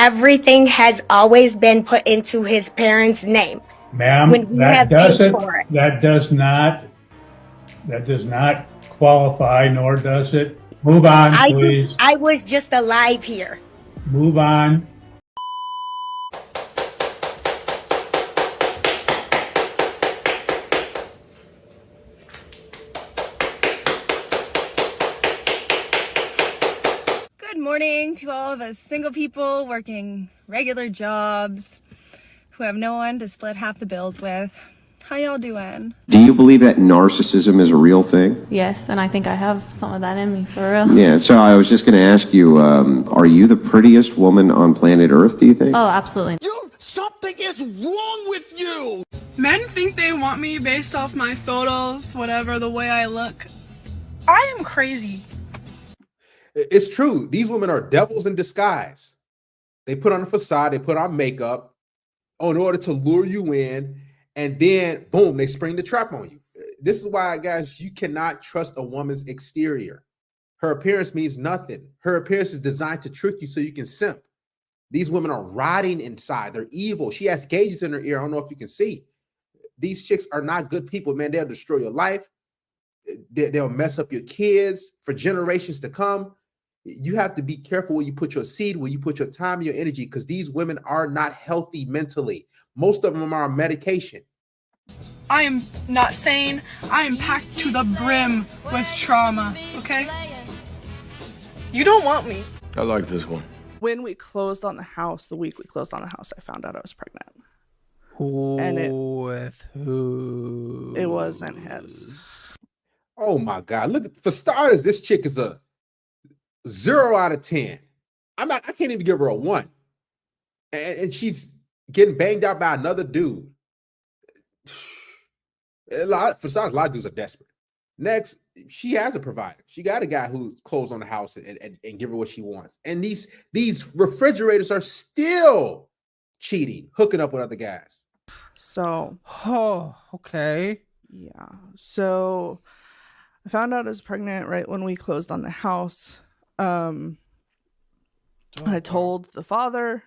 everything has always been put into his parents' name Ma'am, when he have paid for it. that does not qualify, nor does it. Move on, please. I was just alive here. Move on. Good morning to all of us single people working regular jobs who have no one to split half the bills with. How y'all doing? Do you believe that narcissism is a real thing? Yes, and I think I have some of that in me, for real. Yeah, so I was just going to ask you, are you the prettiest woman on planet Earth, do you think? Oh, absolutely. Something is wrong with you! Men think they want me based off my photos, whatever, the way I look. I am crazy. It's true. These women are devils in disguise. They put on a facade, they put on makeup in order to lure you in, and then, boom, they spring the trap on you. This is why, guys, you cannot trust a woman's exterior. Her appearance means nothing. Her appearance is designed to trick you so you can simp. These women are rotting inside. They're evil. She has gauges in her ear. I don't know if you can see. These chicks are not good people, man. They'll destroy your life. They'll mess up your kids for generations to come. You have to be careful where you put your seed, where you put your time and your energy, because these women are not healthy mentally. Most of them are on medication. I am not sane. I am packed to the brim with trauma, okay? You don't want me. I like this one. When we closed on the house, the week we closed on the house, I found out I was pregnant. With who? It wasn't his. Oh my God. Look, for starters, this chick is a 0 out of 10. I can't even give her a 1. And she's getting banged out by another dude. For starters, a lot of dudes are desperate. Next, she has a provider. She got a guy who closed on the house and give her what she wants. And these refrigerators are still cheating, hooking up with other guys. So, Oh, okay. yeah. So I found out I was pregnant right when we closed on the house. I told the father.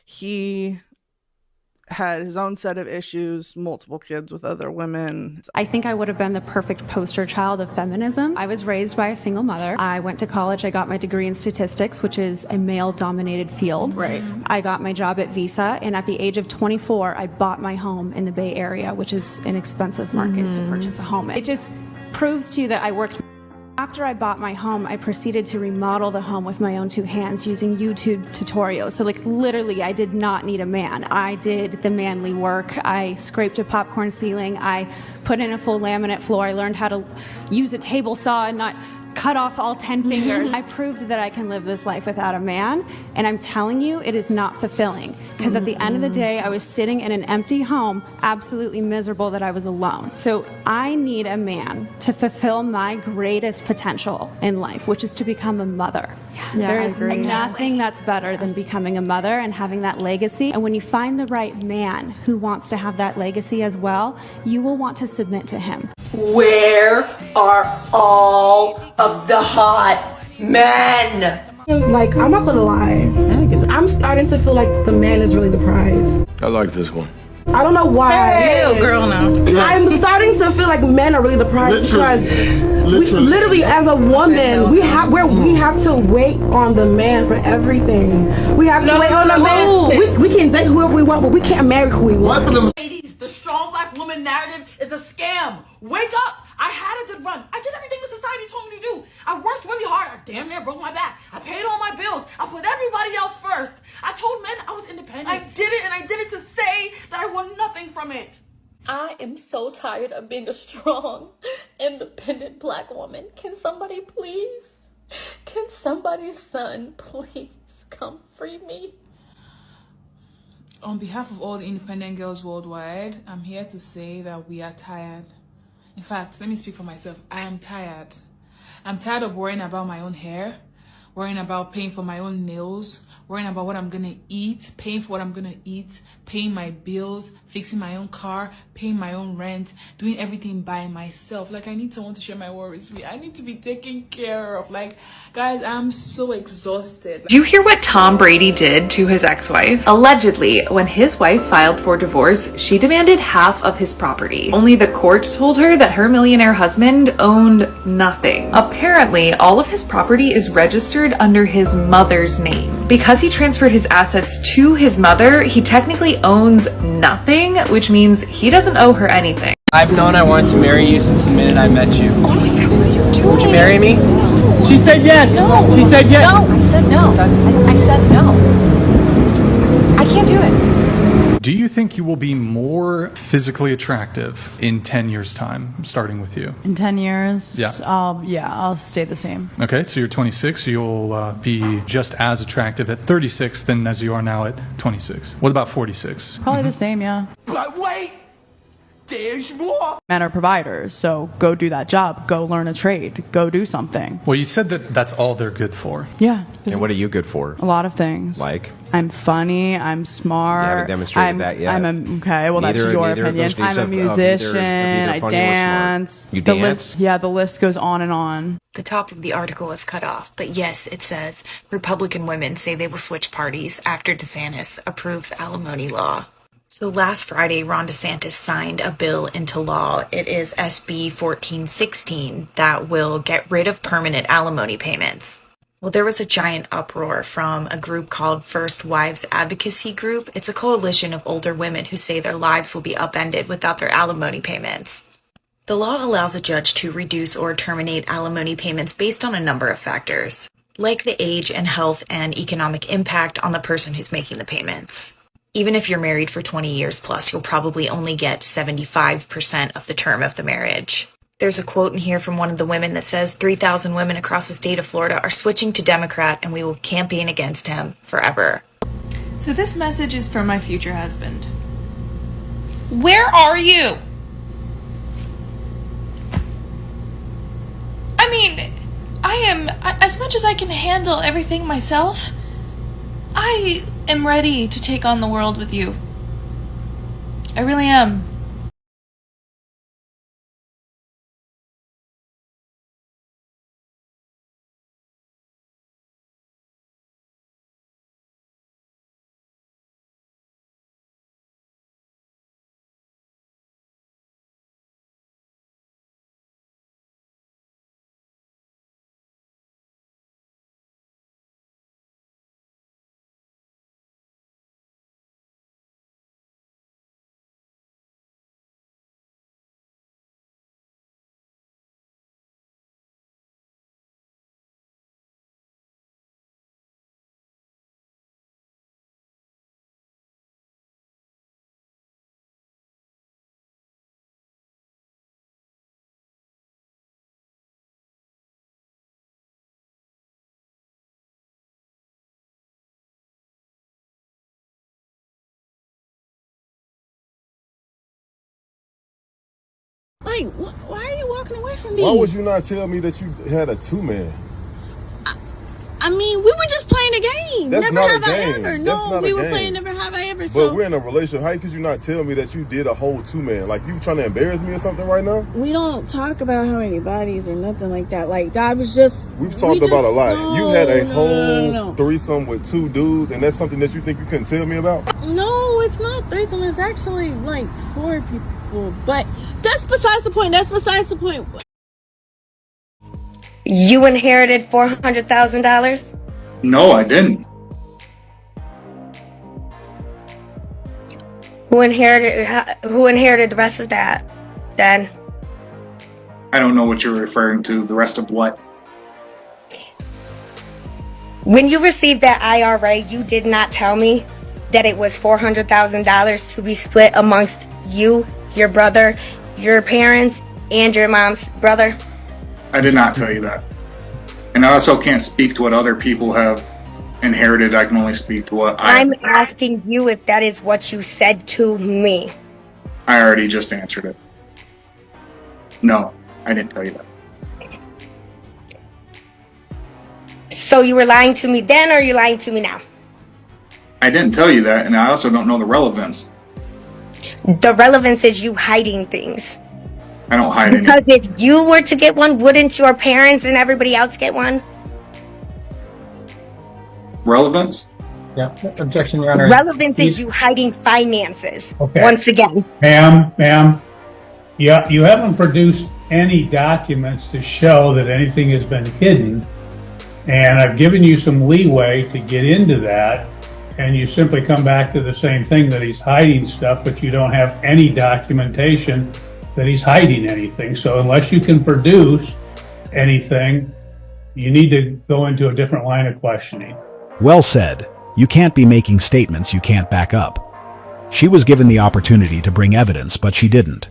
He had his own set of issues, multiple kids with other women. I think I would have been the perfect poster child of feminism. I was raised by a single mother. I went to college. I got my degree in statistics, which is a male-dominated field. Right. I got my job at Visa, and at the age of 24, I bought my home in the Bay Area, which is an expensive market to purchase a home. It just proves to you that I worked. After I bought my home, I proceeded to remodel the home with my own 2 hands using YouTube tutorials. So like literally, I did not need a man. I did the manly work. I scraped a popcorn ceiling. I put in a full laminate floor. I learned how to use a table saw and not cut off all 10 fingers. I proved that I can live this life without a man, and I'm telling you, it is not fulfilling. Because at the end of the day, I was sitting in an empty home, absolutely miserable that I was alone. So I need a man to fulfill my greatest potential in life, which is to become a mother. There is nothing that's better than becoming a mother and having that legacy. And when you find the right man who wants to have that legacy as well, you will want to submit to him. Where are all of the hot men? Like, I'm not gonna lie. I'm starting to feel like the man is really the prize. I like this one. I don't know why. Ew, girl, no. I'm starting to feel like men are really the prize because literally as a woman, we have to wait on the man for everything. We have to wait on the man. We can date whoever we want, but we can't marry who we want. Ladies, the strong black woman narrative is a scam. Wake up! I had a good run. I did everything the society told me to do. I worked really hard. I damn near broke my back. I paid all my bills. I put everybody else first. I told men I was independent. I did it, and I did it to say that I want nothing from it. I am so tired of being a strong, independent black woman. Can somebody's son please come free me? On behalf of all the independent girls worldwide, I'm here to say that we are tired. In fact, let me speak for myself. I am tired. I'm tired of worrying about my own hair, worrying about paying for my own nails, worrying about what I'm gonna eat, paying for what I'm gonna eat, paying my bills, fixing my own car, paying my own rent, doing everything by myself. Like, I need someone to share my worries with. I need to be taken care of. Like, guys, I'm so exhausted. Do you hear what Tom Brady did to his ex-wife? Allegedly, when his wife filed for divorce, she demanded half of his property. Only the court told her that her millionaire husband owned nothing. Apparently, all of his property is registered under his mother's name. Because he transferred his assets to his mother, he technically owns nothing, which means he doesn't owe her anything. I've known I wanted to marry you since the minute I met you. Oh my God, what are you doing? Would you marry me? No. She said yes. No. She said yes. No, I said no. I said no. I can't do it. Do you think you will be more physically attractive in 10 years' time, starting with you? In 10 years? Yeah. I'll stay the same. Okay, so you're 26, you'll be just as attractive at 36 than as you are now at 26. What about 46? Probably the same, yeah. But wait, there's more. Men are providers, so go do that job. Go learn a trade. Go do something. Well, you said that that's all they're good for. Yeah. And what are you good for? A lot of things. Like? I'm funny. I'm smart. You haven't demonstrated that yet. Okay, well, that's your opinion. I'm a musician. I dance. You dance? The list goes on and on. The top of the article is cut off, but yes, it says Republican women say they will switch parties after DeSantis approves alimony law. So last Friday, Ron DeSantis signed a bill into law. It is SB 1416 that will get rid of permanent alimony payments. Well, there was a giant uproar from a group called First Wives Advocacy Group. It's a coalition of older women who say their lives will be upended without their alimony payments. The law allows a judge to reduce or terminate alimony payments based on a number of factors, like the age and health and economic impact on the person who's making the payments. Even if you're married for 20 years plus, you'll probably only get 75% of the term of the marriage. There's a quote in here from one of the women that says 3,000 women across the state of Florida are switching to Democrat and we will campaign against him forever. So this message is for my future husband. Where are you? I mean, I am, as much as I can handle everything myself, I am ready to take on the world with you. I really am. Like, why are you walking away from me? Why would you not tell me that you had a two-man? I mean, we were just playing a game. That's Never not have a I game. ever. That's No, not we a were game. playing Never Have I Ever. But So we're in a relationship. How could you not tell me that you did a whole two-man? Like, you trying to embarrass me or something right now? we don't talk about how many bodies or nothing like that. Like, that was just. We've talked about a lot. No, you had a no, whole no. threesome with two dudes, and that's something that you think you couldn't tell me about? No, it's not threesome. It's actually like 4 people. But that's besides the point. That's besides the point. You inherited $400,000? No, I didn't. Who inherited the rest of that then? I don't know what you're referring to. The rest of what? When you received that IRA, you did not tell me that it was $400,000 to be split amongst you, your brother, your parents, and your mom's brother. I did not tell you that. And I also can't speak to what other people have inherited. I can only speak to what I'm asking you if that is what you said to me. I already just answered it. No, I didn't tell you that. So you were lying to me then, or are you lying to me now? I didn't tell you that, and I also don't know the relevance. The relevance is you hiding things. I don't hide anything. Because if you were to get one, wouldn't your parents and everybody else get one? Relevance? Yeah, objection, Your Honor. Relevance is you hiding finances. Okay. Once again. Ma'am, yeah, you haven't produced any documents to show that anything has been hidden, and I've given you some leeway to get into that, and you simply come back to the same thing, that he's hiding stuff, but you don't have any documentation that he's hiding anything. So unless you can produce anything, you need to go into a different line of questioning. Well said. You can't be making statements you can't back up. She was given the opportunity to bring evidence, but she didn't.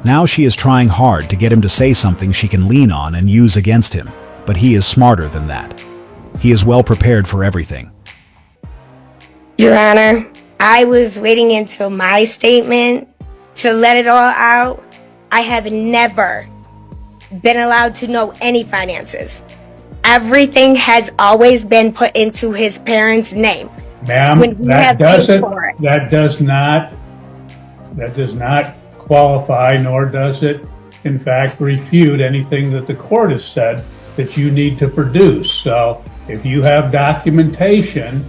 Now she is trying hard to get him to say something she can lean on and use against him, but he is smarter than that. He is well prepared for everything. Your Honor, I was waiting until my statement to let it all out. I have never been allowed to know any finances. Everything has always been put into his parents' name. Ma'am, that does not qualify, nor does it, in fact, refute anything that the court has said that you need to produce. So if you have documentation,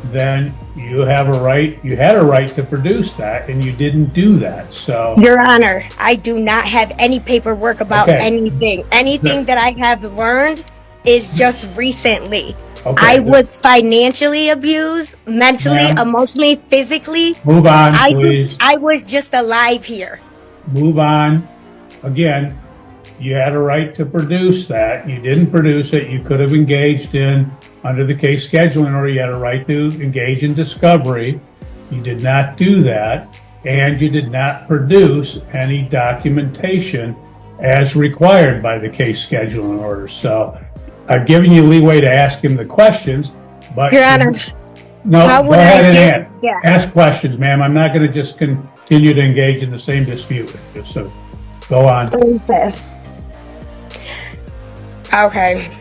then you have a right, you had a right to produce that, and you didn't do that. So, Your Honor, I do not have any paperwork about anything. Anything that I have learned is just recently. I was financially abused, mentally, emotionally, physically. Move on, please. I was just alive here. Move on. Again, you had a right to produce that. You didn't produce it. You could have engaged in, under the case scheduling order, you had a right to engage in discovery. You did not do that, and you did not produce any documentation as required by the case scheduling order. So I've given you leeway to ask him the questions, but Your Honor, no, go ahead and ask questions, ma'am. I'm not going to just continue to engage in the same dispute with you. So go on. Okay.